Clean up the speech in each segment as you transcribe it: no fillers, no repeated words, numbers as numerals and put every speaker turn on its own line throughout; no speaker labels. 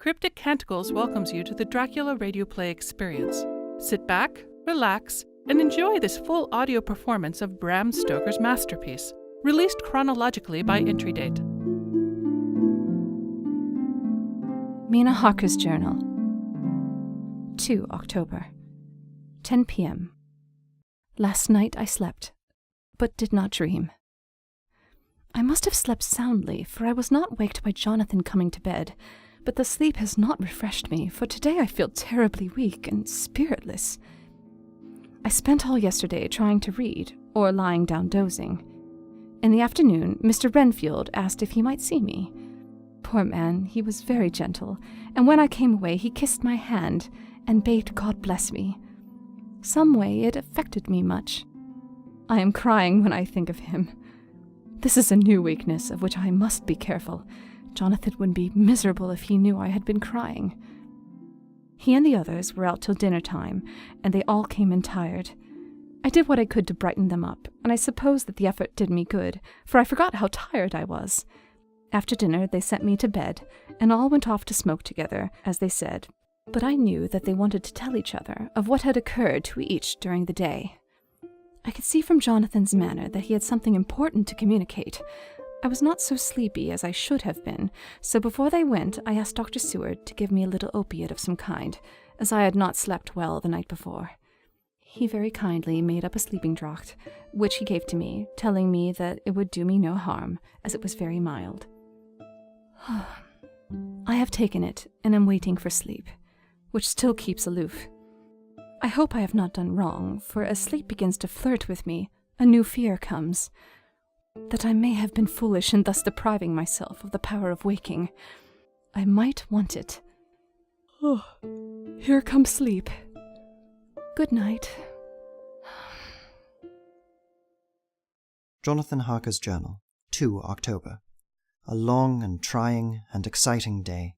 Cryptic Canticles welcomes you to the Dracula radio play experience. Sit back, relax, and enjoy this full audio performance of Bram Stoker's masterpiece, released chronologically by entry date.
Mina Harker's Journal, 2 October, 10 p.m. Last night I slept, but did not dream. I must have slept soundly, for I was not waked by Jonathan coming to bed, but the sleep has not refreshed me, for today I feel terribly weak and spiritless. I spent all yesterday trying to read, or lying down dozing. In the afternoon, Mr. Renfield asked if he might see me. Poor man, he was very gentle, and when I came away he kissed my hand and bade God bless me. Some way it affected me much. I am crying when I think of him. This is a new weakness of which I must be careful. Jonathan would be miserable if he knew I had been crying. He and the others were out till dinner time, and they all came in tired. I did what I could to brighten them up, and I suppose that the effort did me good, for I forgot how tired I was. After dinner they sent me to bed, and all went off to smoke together, as they said, but I knew that they wanted to tell each other of what had occurred to each during the day. I could see from Jonathan's manner that he had something important to communicate. I was not so sleepy as I should have been, so before they went I asked Dr. Seward to give me a little opiate of some kind, as I had not slept well the night before. He very kindly made up a sleeping draught, which he gave to me, telling me that it would do me no harm, as it was very mild. I have taken it, and am waiting for sleep, which still keeps aloof. I hope I have not done wrong, for as sleep begins to flirt with me, a new fear comes, that I may have been foolish in thus depriving myself of the power of waking. I might want it. Oh, here comes sleep. Good night.
Jonathan Harker's Journal, 2 October. A long and trying and exciting day.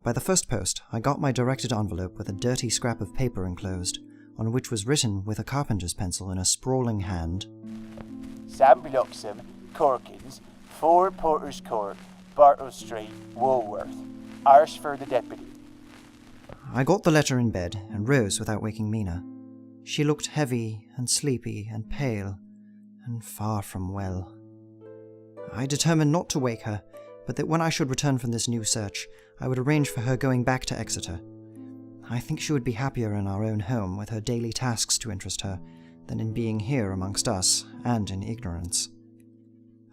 By the first post, I got my directed envelope with a dirty scrap of paper enclosed, on which was written with a carpenter's pencil in a sprawling hand,
Sam Bloxam, Corkins, 4 Porter's Court, Bartle Street, Woolworth. Ours for the deputy.
I got the letter in bed and rose without waking Mina. She looked heavy and sleepy and pale, and far from well. I determined not to wake her, but that when I should return from this new search, I would arrange for her going back to Exeter. I think she would be happier in our own home with her daily tasks to interest her, than in being here amongst us, and in ignorance.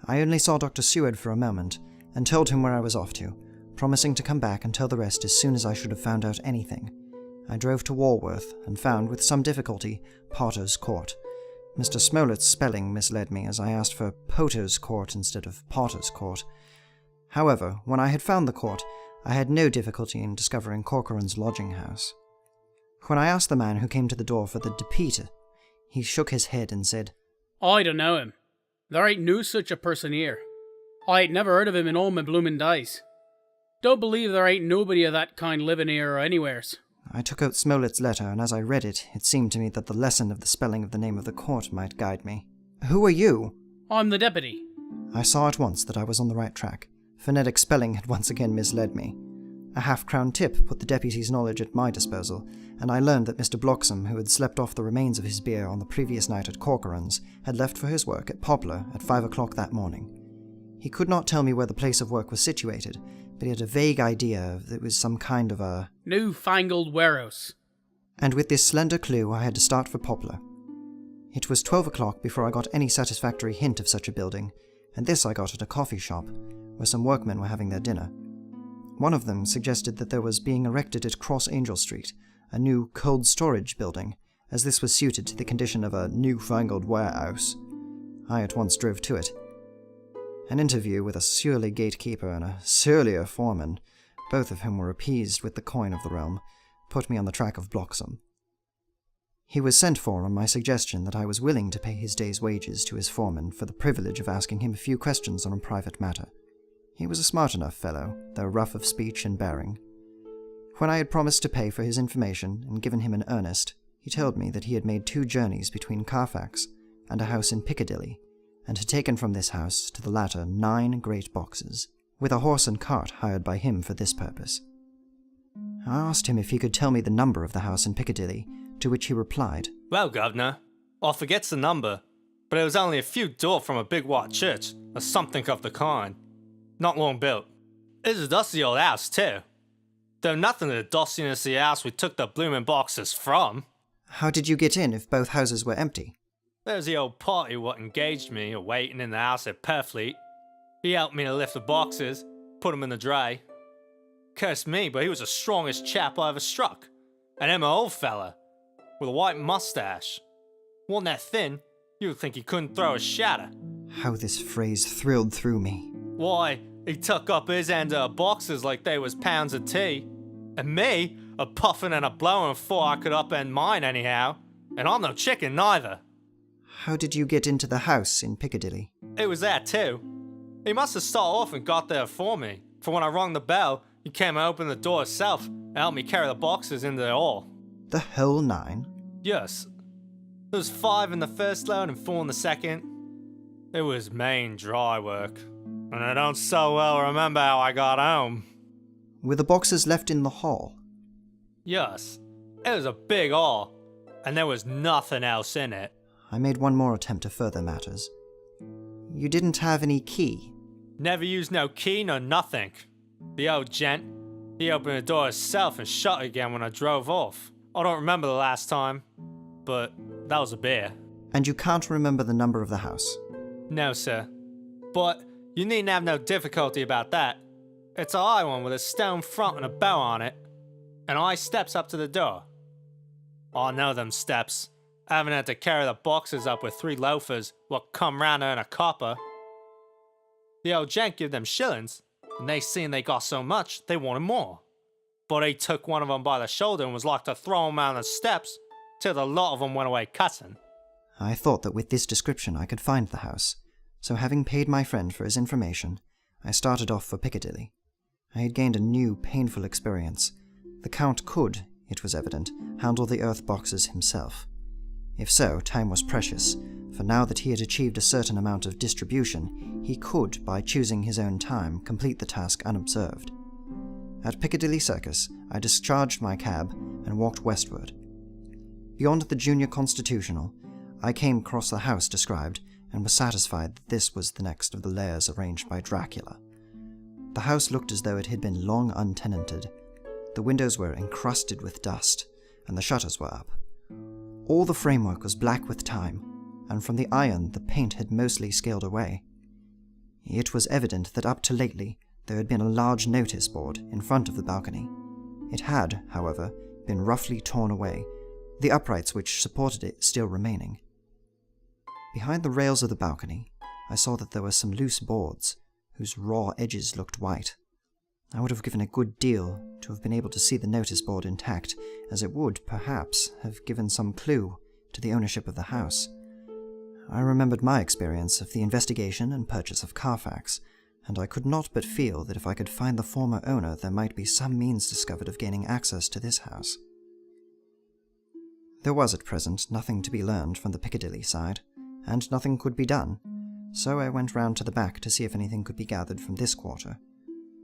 I only saw Dr. Seward for a moment, and told him where I was off to, promising to come back and tell the rest as soon as I should have found out anything. I drove to Walworth, and found, with some difficulty, Potter's Court. Mr. Smollet's spelling misled me, as I asked for Potter's Court instead of Potter's Court. However, when I had found the court, I had no difficulty in discovering Corcoran's lodging-house. When I asked the man who came to the door for the deduces, he shook his head and said,
I don't know him. There ain't no such a person here. I ain't never heard of him in all my bloomin' days. Don't believe there ain't nobody of that kind living here or anywheres.
I took out Smollet's letter, and as I read it, it seemed to me that the lesson of the spelling of the name of the court might guide me. Who are you?
I'm the deputy.
I saw at once that I was on the right track. Phonetic spelling had once again misled me. A half-crown tip put the deputy's knowledge at my disposal, and I learned that Mr. Bloxam, who had slept off the remains of his beer on the previous night at Corcoran's, had left for his work at Poplar at 5 o'clock that morning. He could not tell me where the place of work was situated, but he had a vague idea that it was some kind of a
newfangled warehouse.
And with this slender clue I had to start for Poplar. It was 12 o'clock before I got any satisfactory hint of such a building, and this I got at a coffee shop, where some workmen were having their dinner. One of them suggested that there was being erected at Cross Angel Street a new cold storage building, as this was suited to the condition of a newfangled warehouse. I at once drove to it. An interview with a surly gatekeeper and a surlier foreman, both of whom were appeased with the coin of the realm, put me on the track of Bloxam. He was sent for on my suggestion that I was willing to pay his day's wages to his foreman for the privilege of asking him a few questions on a private matter. He was a smart enough fellow, though rough of speech and bearing. When I had promised to pay for his information and given him an earnest, he told me that he had made 2 journeys between Carfax and a house in Piccadilly, and had taken from this house to the latter 9 great boxes, with a horse and cart hired by him for this purpose. I asked him if he could tell me the number of the house in Piccadilly, to which he replied,
"Well, Governor, I forgets the number, but it was only a few door from a big white church, or something of the kind. Not long built. It's a dusty old house, too. Though nothing of the dustiness of the house we took the bloomin' boxes from."
"How did you get in if both houses were empty?"
"There's the old party what engaged me a-waiting in the house at Purfleet. He helped me to lift the boxes, put 'em in the dray. Cursed me, but he was the strongest chap I ever struck. And him a old fella, with a white mustache. Wasn't that thin, you'd think he couldn't throw a shatter.
How this phrase thrilled through me.
Why, he took up his end of the boxes like they was pounds of tea. And me, a puffin' and a blowin' before I could upend mine anyhow. And I'm no chicken neither."
"How did you get into the house in Piccadilly?"
"It was that too. He must have started off and got there for me, for when I rung the bell, he came and opened the door himself and helped me carry the boxes into the hall."
"The whole 9?
"Yes. There was 5 in the first load and 4 in the second. It was main dry work, and I don't so well remember how I got home."
"Were the boxes left in the hall?"
"Yes. It was a big hall, and there was nothing else in it."
I made one more attempt to further matters. "You didn't have any key?"
"Never used no key nor nothing. The old gent, he opened the door himself and shut it again when I drove off. I don't remember the last time, but that was a beer."
"And you can't remember the number of the house?"
"No, sir. But you needn't have no difficulty about that. It's a high one with a stone front and a bell on it, and high steps up to the door. I know them steps, having had to carry the boxes up with 3 loafers what come round to earn a copper. The old gent give them shillings, and they seen they got so much, they wanted more. But he took one of them by the shoulder and was like to throw him down the steps, till the lot of them went away cussing."
I thought that with this description I could find the house, so having paid my friend for his information, I started off for Piccadilly. I had gained a new, painful experience. The Count could, it was evident, handle the earth boxes himself. If so, time was precious, for now that he had achieved a certain amount of distribution, he could, by choosing his own time, complete the task unobserved. At Piccadilly Circus, I discharged my cab and walked westward. Beyond the Junior Constitutional, I came across the house described and was satisfied that this was the next of the lairs arranged by Dracula. The house looked as though it had been long untenanted. The windows were encrusted with dust, and the shutters were up. All the framework was black with time, and from the iron the paint had mostly scaled away. It was evident that up to lately there had been a large notice board in front of the balcony. It had, however, been roughly torn away, the uprights which supported it still remaining. Behind the rails of the balcony, I saw that there were some loose boards, whose raw edges looked white. I would have given a good deal to have been able to see the notice board intact, as it would, perhaps, have given some clue to the ownership of the house. I remembered my experience of the investigation and purchase of Carfax, and I could not but feel that if I could find the former owner, there might be some means discovered of gaining access to this house. There was at present nothing to be learned from the Piccadilly side, and nothing could be done, so I went round to the back to see if anything could be gathered from this quarter.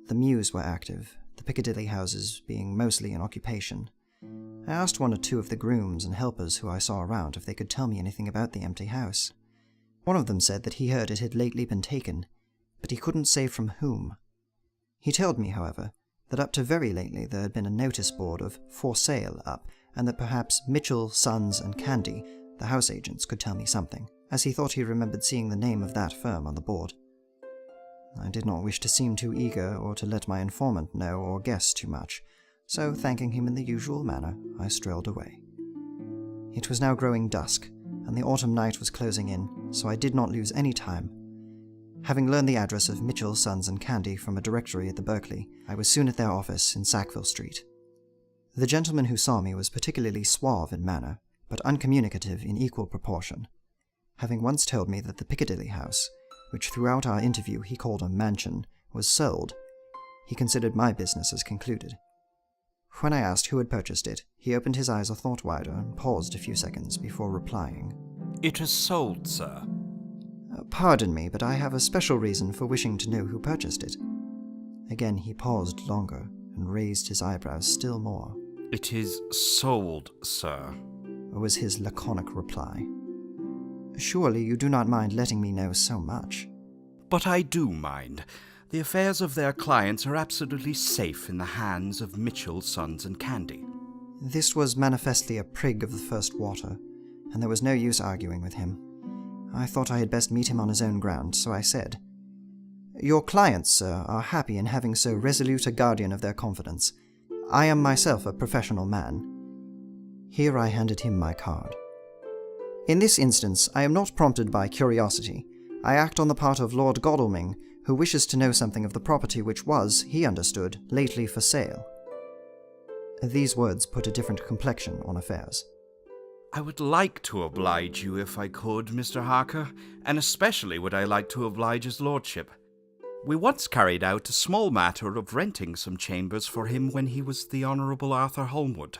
The mews were active, the Piccadilly houses being mostly in occupation. I asked 1 or 2 of the grooms and helpers who I saw around if they could tell me anything about the empty house. One of them said that he heard it had lately been taken, but he couldn't say from whom. He told me, however, that up to very lately there had been a notice board of "For Sale" up, and that perhaps Mitchell, Sons and Candy, the house agents, could tell me something, as he thought he remembered seeing the name of that firm on the board. I did not wish to seem too eager or to let my informant know or guess too much, so thanking him in the usual manner, I strolled away. It was now growing dusk, and the autumn night was closing in, so I did not lose any time. Having learned the address of Mitchell, Sons and Candy from a directory at the Berkeley, I was soon at their office in Sackville Street. The gentleman who saw me was particularly suave in manner, but uncommunicative in equal proportion. Having once told me that the Piccadilly House, which throughout our interview he called a mansion, was sold, he considered my business as concluded. When I asked who had purchased it, he opened his eyes a thought wider and paused a few seconds before replying.
"It is sold, sir."
Pardon me, but I have a special reason for wishing to know who purchased it." Again he paused longer and and raised his eyebrows still more.
It is sold, sir.
Was his laconic reply. Surely you do not mind letting me know so much.
But I do mind. The affairs of their clients are absolutely safe in the hands of Mitchell, Sons and Candy.
This was manifestly a prig of the first water, and there was no use arguing with him. I thought I had best meet him on his own ground, so I said, "Your clients, sir, are happy in having so resolute a guardian of their confidence. I am myself a professional man." Here I handed him my card. "In this instance, I am not prompted by curiosity. I act on the part of Lord Godalming, who wishes to know something of the property which was, he understood, lately for sale." These words put a different complexion on affairs.
I would like to oblige you if I could, Mr. Harker, and especially would I like to oblige his lordship. We once carried out a small matter of renting some chambers for him when he was the Honourable Arthur Holmwood.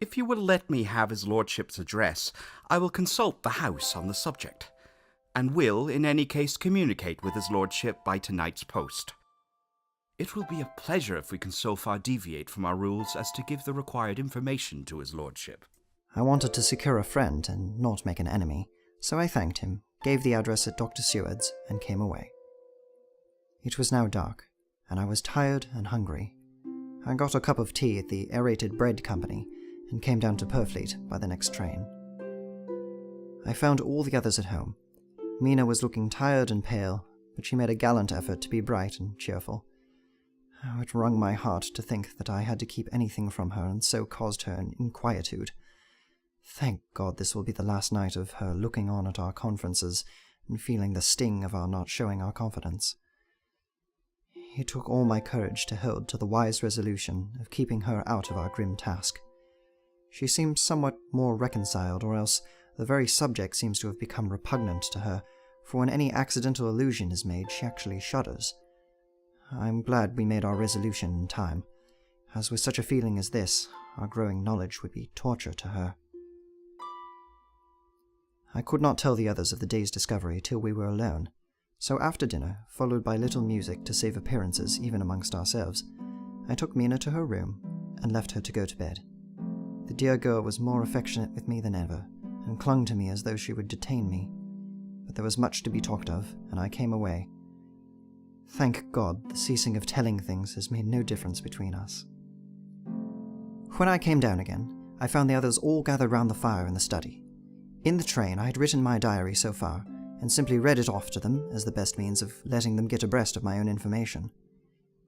If you will let me have his lordship's address, I will consult the house on the subject, and will, in any case, communicate with his lordship by tonight's post. It will be a pleasure if we can so far deviate from our rules as to give the required information to his lordship.
I wanted to secure a friend and not make an enemy, so I thanked him, gave the address at Dr. Seward's, and came away. It was now dark, and I was tired and hungry. I got a cup of tea at the Aerated Bread Company, and came down to Purfleet by the next train. I found all the others at home. Mina was looking tired and pale, but she made a gallant effort to be bright and cheerful. Oh, it wrung my heart to think that I had to keep anything from her and so caused her an inquietude. Thank God this will be the last night of her looking on at our conferences and feeling the sting of our not showing our confidence. It took all my courage to hold to the wise resolution of keeping her out of our grim task. She seems somewhat more reconciled, or else the very subject seems to have become repugnant to her, for when any accidental allusion is made, she actually shudders. I'm glad we made our resolution in time, as with such a feeling as this, our growing knowledge would be torture to her. I could not tell the others of the day's discovery till we were alone, so after dinner, followed by little music to save appearances even amongst ourselves, I took Mina to her room and left her to go to bed. The dear girl was more affectionate with me than ever, and clung to me as though she would detain me. But there was much to be talked of, and I came away. Thank God, the ceasing of telling things has made no difference between us. When I came down again, I found the others all gathered round the fire in the study. In the train I had written my diary so far, and simply read it off to them as the best means of letting them get abreast of my own information.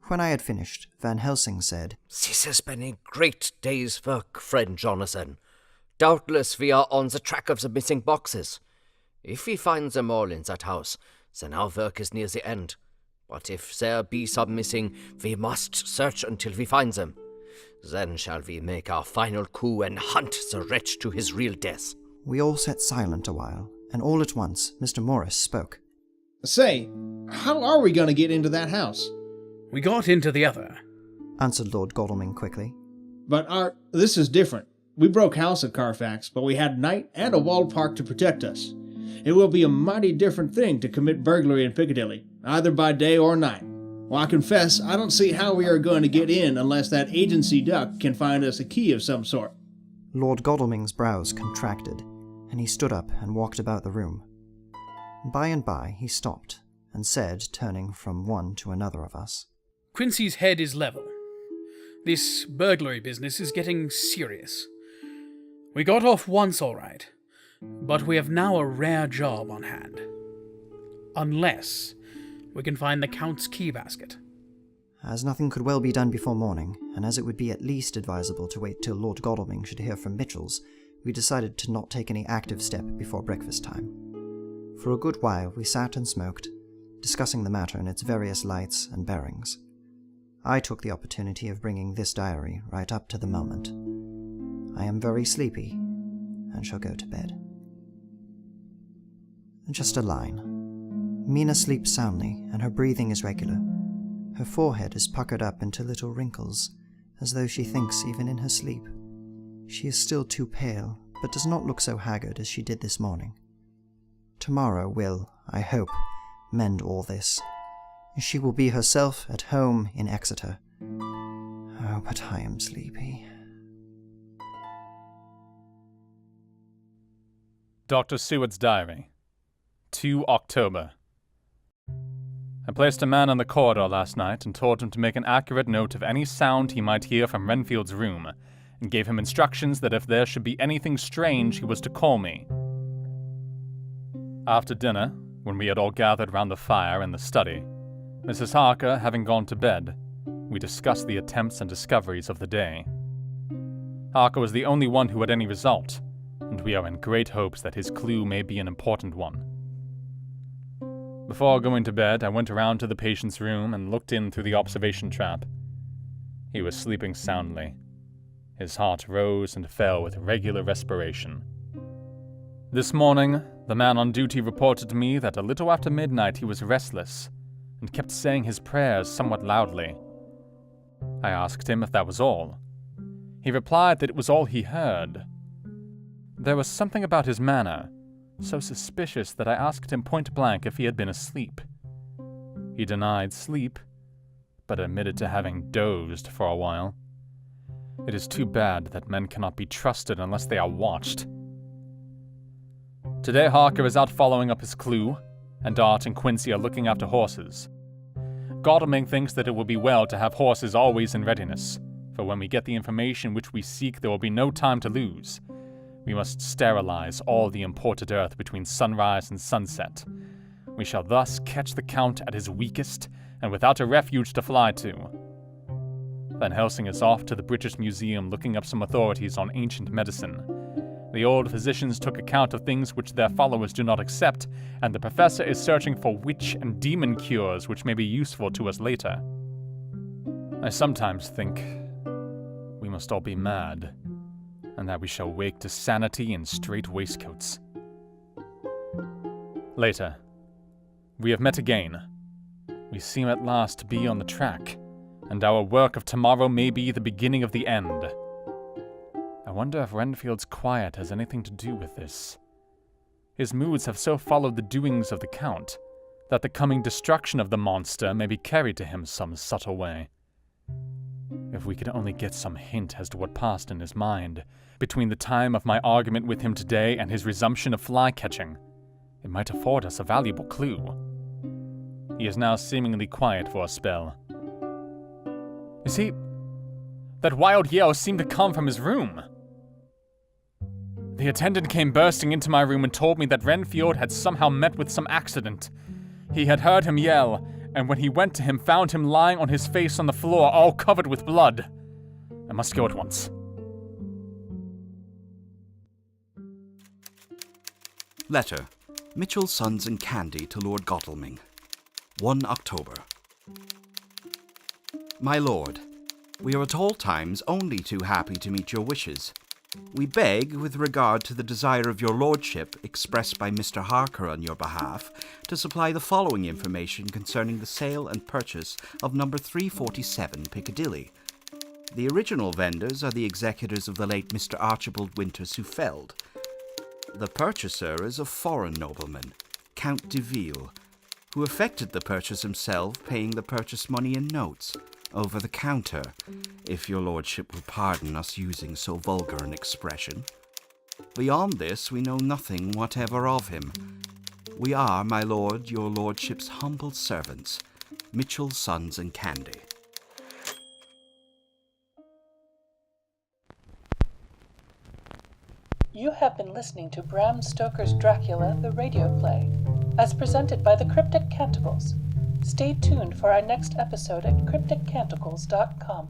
When I had finished, Van Helsing said,
"This has been a great day's work, friend Jonathan. Doubtless we are on the track of the missing boxes. If we find them all in that house, then our work is near the end. But if there be some missing, we must search until we find them. Then shall we make our final coup and hunt the wretch to his real death."
We all sat silent a while, and all at once Mr. Morris spoke.
"Say, how are we going to get into that house?"
We got into the other,
answered Lord Godalming quickly.
"But this is different. We broke house at Carfax, but we had night and a walled park to protect us. It will be a mighty different thing to commit burglary in Piccadilly, either by day or night. Well, I confess, I don't see how we are going to get in unless that agency duck can find us a key of some sort."
Lord Godalming's brows contracted, and he stood up and walked about the room. By and by he stopped, and said, turning from one to another of us,
Quincy's head is level. This burglary business is getting serious. We got off once all right, but we have now a rare job on hand. Unless we can find the Count's key basket.
As nothing could well be done before morning, and as it would be at least advisable to wait till Lord Godalming should hear from Mitchell's, we decided to not take any active step before breakfast time. For a good while we sat and smoked, discussing the matter in its various lights and bearings. I took the opportunity of bringing this diary right up to the moment. I am very sleepy, and shall go to bed. Just a line. Mina sleeps soundly, and her breathing is regular. Her forehead is puckered up into little wrinkles, as though she thinks even in her sleep. She is still too pale, but does not look so haggard as she did this morning. Tomorrow will, I hope, mend all this. She will be herself at home in Exeter. Oh, but I am sleepy.
Dr. Sewards Diary, 2 October. I placed a man in the corridor last night and told him to make an accurate note of any sound he might hear from Renfield's room, and gave him instructions that if there should be anything strange, he was to call me. After dinner, when we had all gathered round the fire in the study, Mrs. Harker having gone to bed, we discussed the attempts and discoveries of the day. Harker was the only one who had any result, and we are in great hopes that his clue may be an important one. Before going to bed, I went around to the patient's room and looked in through the observation trap. He was sleeping soundly. His heart rose and fell with regular respiration. This morning, the man on duty reported to me that a little after midnight he was restless and kept saying his prayers somewhat loudly. I asked him if that was all. He replied that it was all he heard. There was something about his manner, so suspicious that I asked him point blank if he had been asleep. He denied sleep, but admitted to having dozed for a while. It is too bad that men cannot be trusted unless they are watched. Today Harker is out following up his clue, and Art and Quincy are looking after horses. Godalming thinks that it will be well to have horses always in readiness, for when we get the information which we seek there will be no time to lose. We must sterilize all the imported earth between sunrise and sunset. We shall thus catch the Count at his weakest, and without a refuge to fly to. Van Helsing is off to the British Museum looking up some authorities on ancient medicine. The old physicians took account of things which their followers do not accept, and the professor is searching for witch and demon cures which may be useful to us later. I sometimes think we must all be mad, and that we shall wake to sanity in strait waistcoats. Later. We have met again. We seem at last to be on the track, and our work of tomorrow may be the beginning of the end. I wonder if Renfield's quiet has anything to do with this. His moods have so followed the doings of the Count, that the coming destruction of the monster may be carried to him some subtle way. If we could only get some hint as to what passed in his mind, between the time of my argument with him today and his resumption of fly-catching, it might afford us a valuable clue. He is now seemingly quiet for a spell. Is he... That wild yell seemed to come from his room. The attendant came bursting into my room and told me that Renfield had somehow met with some accident. He had heard him yell, and when he went to him found him lying on his face on the floor, all covered with blood. I must go at once.
Letter. Mitchell, Sons and Candy to Lord Godalming. 1 October. My lord, we are at all times only too happy to meet your wishes. We beg, with regard to the desire of your lordship expressed by Mr. Harker on your behalf, to supply the following information concerning the sale and purchase of number 347 Piccadilly. The original vendors are the executors of the late Mr. Archibald Winter Sufeld. The purchaser is a foreign nobleman, Count de Ville, who effected the purchase himself, paying the purchase money in notes, over the counter, if your lordship will pardon us using so vulgar an expression. Beyond this, we know nothing whatever of him. We are, my lord, your lordship's humble servants, Mitchell, Sons and Candy.
You have been listening to Bram Stoker's Dracula, the radio play, as presented by the Cryptic Canticles. Stay tuned for our next episode at crypticcanticles.com.